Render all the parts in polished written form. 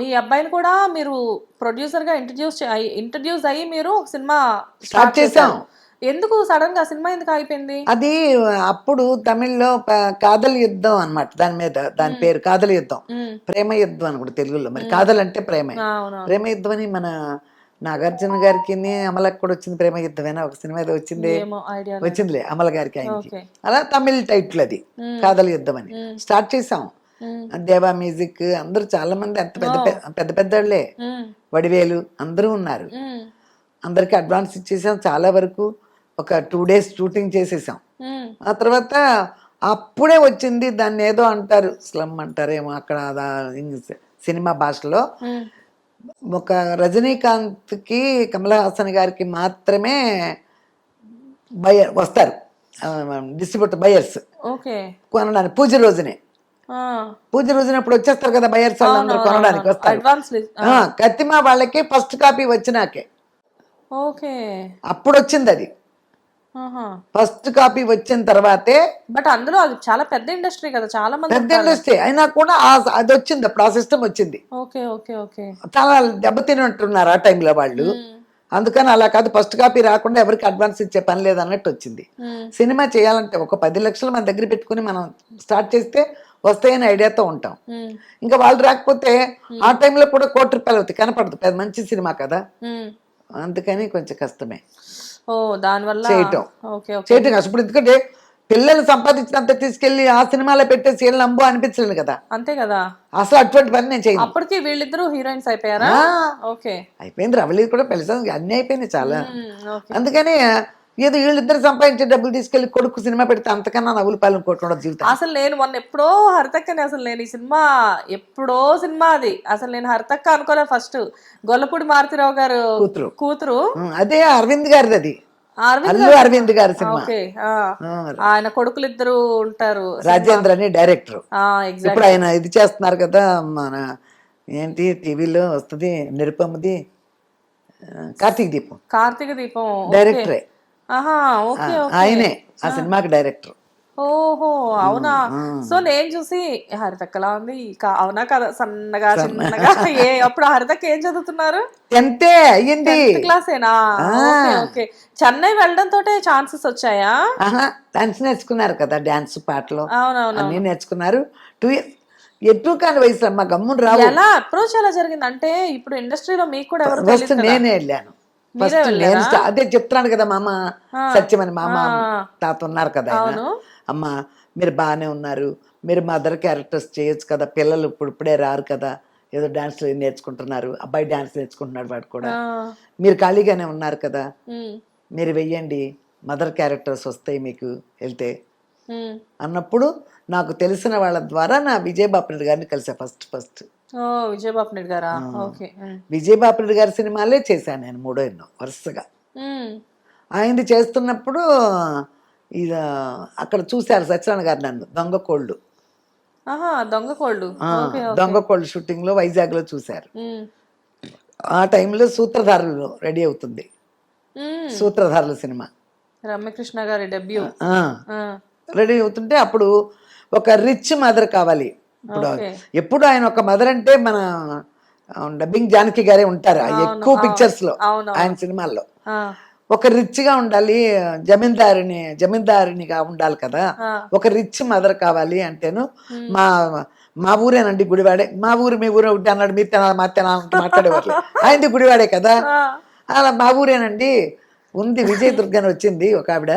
మీ అబ్బాయిని కూడా మీరు ప్రొడ్యూసర్ గా ఇంట్రడ్యూస్ అయ్యి మీరు ఒక సినిమా స్టార్ట్ చేసాం. ఎందుకు సడన్ గా సినిమా ఎందుకు అయిపోయింది? అది అప్పుడు తమిళ్లో కాదల్ యుద్ధం అన్నమాట. దాని మీద దాని పేరు కాదల యుద్ధం, ప్రేమ యుద్ధం అనుకుంటా తెలుగులో. మరి కాదల్ అంటే ప్రేమే. ప్రేమ యుద్ధం అని మన నాగార్జున గారికి అమలకి కూడా వచ్చింది. ప్రేమ యుద్ధమేనా ఒక సినిమా ఏదో వచ్చింది, వచ్చిందిలే అమల గారికి ఆయనకి. అలా తమిళ్ టైటిల్ అది కాదల యుద్ధం అని. స్టార్ట్ చేసాం. దేవా మ్యూజిక్ అందరూ చాలా మంది అంత పెద్ద పెద్ద పెద్దోళ్ళే, వడివేలు అందరూ ఉన్నారు. అందరికి అడ్వాన్స్ ఇచ్చేసాం. చాలా వరకు ఒక 2 days షూటింగ్ చేసేసాం. ఆ తర్వాత అప్పుడే వచ్చింది, దాన్ని ఏదో అంటారు, స్లమ్ అంటారేమో అక్కడ సినిమా భాషలో. ఒక రజనీకాంత్కి కమల్ హాసన్ గారికి మాత్రమే వస్తారు డిస్ట్రిబ్యూటర్ బయర్స్ కొనడానికి. పూజ రోజునే అప్పుడు వచ్చేస్తారు కదా బయర్స్ వాళ్ళందరూ కొనడానికి వస్తారు. కత్తిమా వాళ్ళకి ఫస్ట్ కాపీ వచ్చినాకే అప్పుడు వచ్చింది అది. ఫస్ట్ కాపీ వచ్చిన తర్వాతే. బట్ అందులో అది చాలా పెద్ద ఇండస్ట్రీ కదా, చాలా మంది పెద్ద ఇండస్ట్రీ అయినా కూడా అది వచ్చింది, అప్పుడు ఆ సిస్టమ్ వచ్చింది. చాలా దెబ్బతిన్నట్టున్నారు ఆ టైంలో వాళ్ళు. అందుకని అలా కాదు, ఫస్ట్ కాపీ రాకుండా ఎవరికి అడ్వాన్స్ ఇచ్చే పని లేదన్నట్టు వచ్చింది. సినిమా చేయాలంటే ఒక 10 లక్షలు మన దగ్గర పెట్టుకుని మనం స్టార్ట్ చేస్తే వస్తాయని ఐడియాతో ఉంటాం. ఇంకా వాళ్ళు రాకపోతే ఆ టైంలో కూడా ₹1,00,00,000 అవుతాయి, కనపడదు. పెద్ద మంచి సినిమా కదా, అందుకని కొంచెం కష్టమే చేయటం. ఇప్పుడు ఎందుకంటే పిల్లలు సంపాదించినంత తీసుకెళ్లి ఆ సినిమాలో పెట్టేసి వీళ్ళు నంబు అనిపించలేదు కదా. అంతే కదా, అసలు అటువంటి పని నేను చేయను. అప్పటికి వీళ్ళిద్దరూ హీరోయిన్స్ అయిపోయారా? అయిపోయింది. రవళి కూడా పెళ్లి అన్ని అయిపోయినాయి చాలా. అందుకని ఏదో వీళ్ళిద్దరు సంపాదించే డబ్బులు తీసుకెళ్లి కొడుకు సినిమా పెడితే అంతకన్నా నవ్వులు పాలన కొట్టుకోవడం జీవితం. అసలు నేను మొన్న ఎప్పుడో హరితక్కని, అసలు నేను ఈ సినిమా ఎప్పుడో సినిమా అది, అసలు నేను హరితక్క అనుకోలే ఫస్ట్. గొల్లపూడి మారుతిరావు గారు కూతురు అదే అరవింద్ గారిది, అది అరవింద్ గారి సినిమా. ఆయన కొడుకులు ఇద్దరు ఉంటారు, రాజేంద్ర అని డైరెక్టర్. ఇప్పుడు ఆయన ఇది చేస్తున్నారు కదా, మన ఏంటి టీవీలో వస్తుంది నిరుపమది, కార్తీక దీపం డైరెక్టరే ఆయనే, ఆ సినిమాకి డైరెక్టర్. ఓహో అవునా. సో నేను చూసి హరితక్కలా ఉంది, అవునా కదా, సన్నగా చిన్నగా. అప్పుడు హరితక్క ఏం చదువుతున్నారు? 10th అయ్యింది, క్లాసేనా? ఓకే. చెన్నై వెళ్ళడంతో ఛాన్సెస్ వచ్చాయా? డాన్స్ నేర్చుకున్నారు కదా, డాన్స్ పాటలు అన్ని నేర్చుకున్నారు. 2 years ఎటు కాని వయసులో అమ్మ గమ్మున రావు. ఎలా అప్రోచ్ ఎలా జరిగింది అంటే, ఇప్పుడు ఇండస్ట్రీలో మీకు కూడా ఎవరు ఫస్ట్ నేనే వెళ్ళాను. ఫస్ట్ నేను అదే చెప్తున్నాను కదా, మామ సత్యమని మామ తాత ఉన్నారు కదా, ఆయన అమ్మ మీరు బాగానే ఉన్నారు, మీరు మదర్ క్యారెక్టర్స్ చేయొచ్చు కదా, పిల్లలు ఇప్పుడే రారు కదా, ఏదో డాన్స్ నేర్చుకుంటున్నారు, అబ్బాయి డాన్స్ నేర్చుకుంటున్నాడు వాడు కూడా, మీరు ఖాళీగానే ఉన్నారు కదా, మీరు వెయ్యండి, మదర్ క్యారెక్టర్స్ వస్తాయి మీకు వెళ్తే అన్నప్పుడు నాకు తెలిసిన వాళ్ళ ద్వారా నా విజయబాపిరెడ్డి గారిని కలిసా ఫస్ట్. విజయబాపిరెడ్డి గారా? విజయబాపిరెడ్డి గారి సినిమాలే చేశాను నేను 3 ఎన్నో వరుసగా. ఆయనది చేస్తున్నప్పుడు ఇది అక్కడ చూశారు సత్యనారాయణ గారు నన్ను, దొంగ కోళ్ళు షూటింగ్ లో వైజాగ్ లో చూశారు. ఆ టైంలో సూత్రధారులు రెడీ అవుతుంది, సూత్రధారుల సినిమా రమ్యకృష్ణ గారి డెబ్యూ రెడీ అవుతుంటే అప్పుడు ఒక రిచ్ మదర్ కావాలి. ఇప్పుడు ఎప్పుడు ఆయన ఒక మదర్ అంటే మన డబ్బింగ్ జానకి గారే ఉంటారు ఎక్కువ పిక్చర్స్ లో, ఆయన సినిమాల్లో. ఒక రిచ్ గా ఉండాలి, జమీందారినిగా ఉండాలి కదా, ఒక రిచ్ మదర్ కావాలి అంటేను మా ఊరేనండి గుడివాడే, మా ఊరు మీ ఊరు ఒకటి అన్నాడు, మీరు తినాలి మా తినాలంటే మాట్లాడేవాళ్ళు. ఆయనది గుడివాడే కదా, అలా మా ఊరేనండి ఉంది, విజయ దుర్గాని వచ్చింది ఒక ఆవిడ,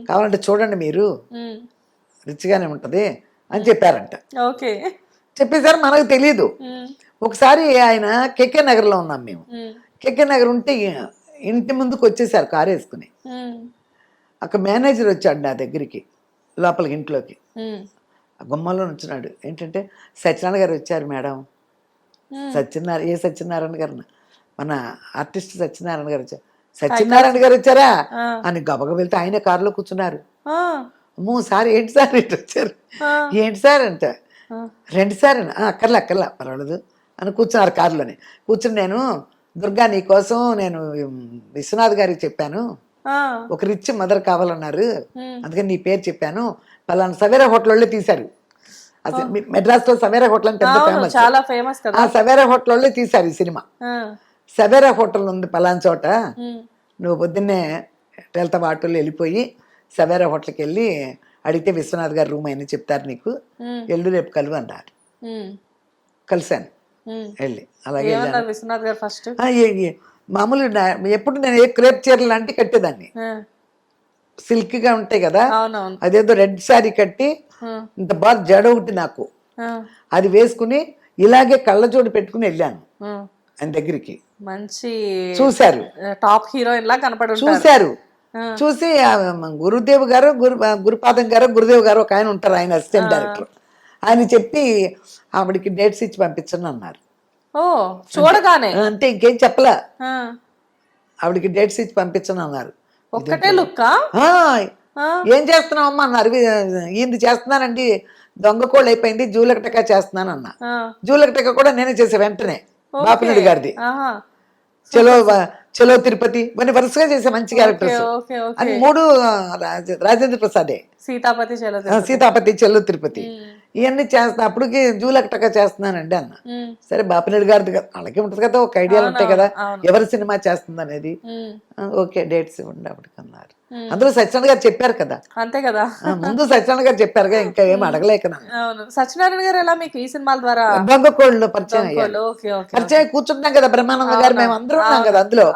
కావాలంటే చూడండి మీరు, రిచ్ గానే ఉంటది అని చెప్పారంట. చెప్పేసారు, మనకు తెలీదు. ఒకసారి ఆయన కేకే నగర్ లో ఉన్నాం మేము, కేకే నగర్ ఉంటే ఇంటి ముందుకు వచ్చేసారు కారు వేసుకుని. అక్కడ మేనేజర్ వచ్చాడు నా దగ్గరికి, లోపలికి ఇంట్లోకి, గుమ్మలో నుంచున్నాడు. ఏంటంటే సత్యనారాయణ గారు వచ్చారు మేడం. సత్యనారాయణ గారు, మన ఆర్టిస్ట్ సత్యనారాయణ గారు వచ్చారు. సత్యనారాయణ గారు వచ్చారా అని గబగబ వెళ్తే ఆయన కారులో కూర్చున్నారు. అమ్మో సార్ ఏంటి సార్ ఇటు వచ్చారు, ఏంటి సార్ అంటే, రండి సార్ అని, అక్కర్లా పర్వాలేదు అని కూర్చున్నారు కారులోనే. కూర్చుని నేను దుర్గా నీకోసం నేను విశ్వనాథ్ గారికి చెప్పాను, ఒక రిచ్ మదర్ కావాలన్నారు, అందుకని నీ పేరు చెప్పాను, పలానా సవేరా హోటల్ వాళ్ళే తీశారు. అసలు మెడ్రాస్ లో సవేరా హోటల్ అని పెద్ద అవును, ఫేమస్. చాలా ఫేమస్ కదా. ఆ సవేరా హోటల్ వాళ్ళే తీశారు ఈ సినిమా. సవేరా హోటల్ ఉంది పలానా చోట, నువ్వు పొద్దున్నే వెళ్తావు ఆటోలో వెళ్ళిపోయి సవేరా హోటల్కి వెళ్ళి అడిగితే విశ్వనాథ్ గారు రూమ్ అయినా చెప్తారు నీకు, ఎల్లు రేపు కలువు అన్నారు. కలిశాను వెళ్ళి. అలాగే విశ్వనాథ్ గారు ఫస్ట్ మామూలు ఎప్పుడు నేను ఏ క్రేప్ చీరలు లాంటి కట్టేదాన్ని, సిల్క్ గా ఉంటాయి కదా, అదేదో రెడ్ శారీ కట్టి ఇంత బాగా జడ ఒకటి నాకు, అది వేసుకుని ఇలాగే కళ్ళజోడు పెట్టుకుని వెళ్ళాను ఆయన దగ్గరికి. మంచి చూశారు, టాప్ హీరోయిన్ లా కనపడు చూశారు. చూసి గురుదేవ్ గారు గురుపాదం గారు గురుదేవ్ గారు ఒక ఆయన ఉంటారు, ఆయన అసిస్టెంట్ డైరెక్టర్, ఆయన చెప్పి ఆవిడకి డేట్స్ ఇచ్చి పంపించండి అన్నారు. ఓ చూడగానే అంటే ఇంకేం చెప్పలా, ఆవిడకి డేట్స్ ఇచ్చి పంపించండి అన్నారు. ఒక్కటే లుక్ ఏం చేస్తున్నావమ్మా అన్నారు. ఈయన చేస్తున్నానండి, దొంగ కోళ్ళు అయిపోయింది, జూలకటక చేస్తున్నాను అన్న. జూలకటక కూడా నేనే చేసా వెంటనే, బాపిరెడ్డి గారిది. చలో చలో తిరుపతి ఇవన్నీ వరుసగా చేసే మంచి క్యారెక్టర్స్. అది 3 రాజేంద్ర ప్రసాదే, సీతాపతి చెల్లో తిరుపతి ఇవన్నీ చేస్తా. అప్పటికి జూలకటక చేస్తున్నానండి అన్న. సరే బాపిరెడ్డి గారిది అలాగే ఉంటుంది కదా, ఒక ఐడియాలు ఉంటాయి కదా ఎవరి సినిమా చేస్తుంది అనేది. ఓకే డేట్స్ ఇవ్వండి అప్పటికి అన్నారు. అందులో సత్యనారాయణ గారు చెప్పారు కదా, అంతే కదా, ముందు సత్యనారాయణ గారు చెప్పారు కదా, ఇంకా ఏం అడగలేక. సత్యనారాయణ గారు ఎలా మీకు ఈ సినిమాల ద్వారా దొంగ కోళ్ళు పరిచయం కూర్చుంటున్నాం కదా, బ్రహ్మానంద గారు మేము అందరూ ఉన్నాం కదా అందులో.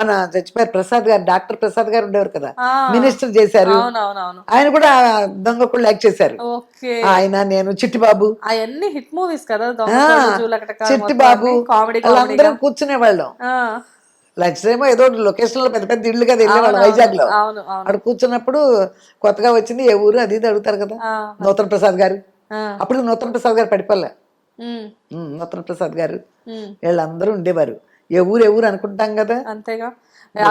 మన చచ్చిపోయారు ప్రసాద్ గారు, డాక్టర్ ప్రసాద్ గారు ఉండేవారు కదా, మినిస్టర్ చేశారు, ఆయన కూడా దొంగ కోళ్ళు యాక్ట్ చేశారు. ఆయన నేను చిట్టిబాబు, అవన్నీ హిట్ మూవీస్ కదా, చిట్టిబాబు వాళ్ళందరం కూర్చునే వాళ్ళం. లంచ్ టైమ్ ఏదో లొకేషన్ లో పెద్ద పెద్ద ఇళ్ళు కదా వెళ్ళేవాళ్ళం వైజాగ్ లో. అక్కడ కూర్చున్నప్పుడు కొత్తగా వచ్చింది ఏ ఊరు అది ఇది అడుగుతారు కదా, నూతన ప్రసాద్ గారు. అప్పుడు నూతన ప్రసాద్ గారు పడిపోలే, నూతన ప్రసాద్ గారు వీళ్ళందరూ ఉండేవారు. ఏ ఊరు అనుకుంటాం కదా. అంతేగా.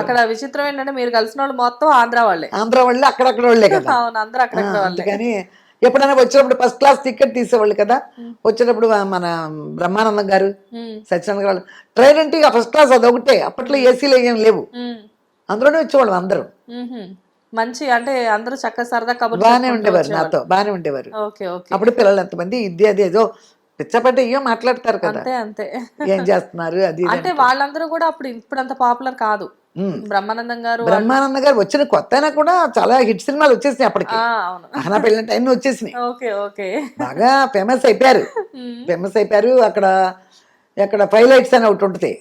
అక్కడ విచిత్రం ఏంటంటే మీరు కలిసిన వాళ్ళు మొత్తం ఆంధ్ర వాళ్ళే అక్కడక్కడ వాళ్ళే కదా. అందుకని ఎప్పుడైనా వచ్చినప్పుడు ఫస్ట్ క్లాస్ టికెట్ తీసేవాళ్ళు కదా. వచ్చేటప్పుడు మన బ్రహ్మానందం గారు సత్యనారాయణ గారు ట్రైన్ అంటే ఫస్ట్ క్లాస్ అది ఒకటే, అప్పట్లో ఏసీలు ఏం లేవు, అందులోనే వచ్చేవాళ్ళు అందరూ. మంచి అంటే అందరూ చక్కగా సరదా కబుర్లు బాగానే ఉండేవారు, నాతో బాగానే ఉండేవారు. అప్పుడు పిల్లలు ఎంతమంది ఇది అది ఏదో పిచ్చపట్ట ఇయ్యో మాట్లాడతారు కదా, అంతే ఏం చేస్తున్నారు అది అంటే. వాళ్ళందరూ కూడా అప్పుడు ఇప్పుడు అంత పాపులర్ కాదు. బ్రహ్మానందం గారు వచ్చిన కొత్త అయినా కూడా చాలా హిట్ సినిమాలు వచ్చేసినాయి అప్పటికి. అహనా పెళ్ళిన టైం వచ్చేసినాయి, బాగా ఫేమస్ అయిపోయారు. అక్కడ ఫైలైట్స్ అని ఒకటి ఉంటుంది,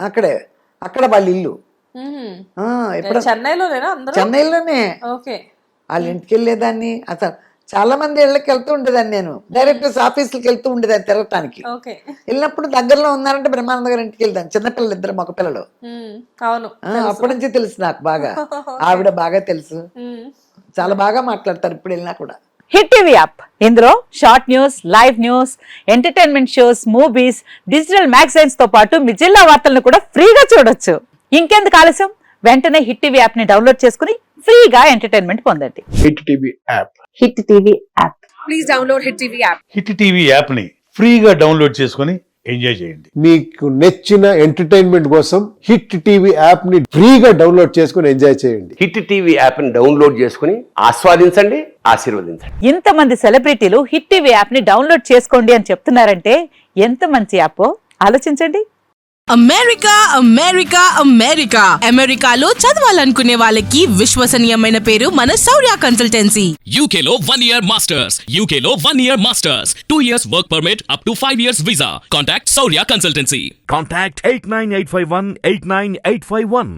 అక్కడ వాళ్ళ ఇల్లు చెన్నైలోనే. వాళ్ళ ఇంటికి వెళ్ళేదాన్ని. అసలు చాలా మంది ఇళ్ళకి వెళ్తూ ఉండేదాన్ని నేను, డైరెక్టర్స్ ఆఫీసులకి వెళ్తూ ఉండేదాన్ని తిరగటానికి. వెళ్ళినప్పుడు దగ్గరలో ఉన్నారంటే బ్రహ్మానంద గారి ఇంటికి వెళ్తాను. చిన్నపిల్లలు, 2 మగ పిల్లలు. అప్పటి నుంచి తెలుసు నాకు బాగా, ఆవిడ బాగా తెలుసు, చాలా బాగా మాట్లాడతారు ఇప్పుడు వెళ్ళినా కూడా. హిట్ టీవీ యాప్, ఇందులో short news, live news, entertainment shows, movies, digital magazines తో పాటు మీ జిల్లా వార్తలను కూడా ఫ్రీగా చూడొచ్చు. ఇంకెందుకు ఆలస్యం, వెంటనే హిట్ టీవీ యాప్ ని డౌన్లోడ్ చేసుకుని ఫ్రీగా ఎంటర్టైన్మెంట్ పొందండి. Hit TV app, hit TV app, please download hit TV app. Hit TV app ని ఫ్రీగా డౌన్లోడ్ చేసుకుని ఎంజాయ్ చేయండి. మీకు నచ్చిన ఎంటర్టైన్మెంట్ కోసం హిట్ టీవీ యాప్ ని ఫ్రీగా డౌన్లోడ్ చేసుకుని ఎంజాయ్ చేయండి. హిట్ టీవీ యాప్ ని డౌన్లోడ్ చేసుకుని ఆస్వాదించండి, ఆశీర్వదించండి. ఇంతమంది సెలబ్రిటీలు హిట్ టీవీ యాప్ ని డౌన్లోడ్ చేసుకోండి అని చెప్తున్నారంటే ఎంత మంచి యాప్ ఆలోచించండి. అమెరికా అమెరికా అమెరికా అమెరికాలో చదవాలనుకునే వాళ్ళకి విశ్వసనీయమైన పేరు మన శౌర్య కన్సల్టెన్సీ. UK లో 1 year masters, UK లో 1 year masters, 2 years work permit up to 5 years visa. Contact Saurya Consultancy. Contact 89851 89851.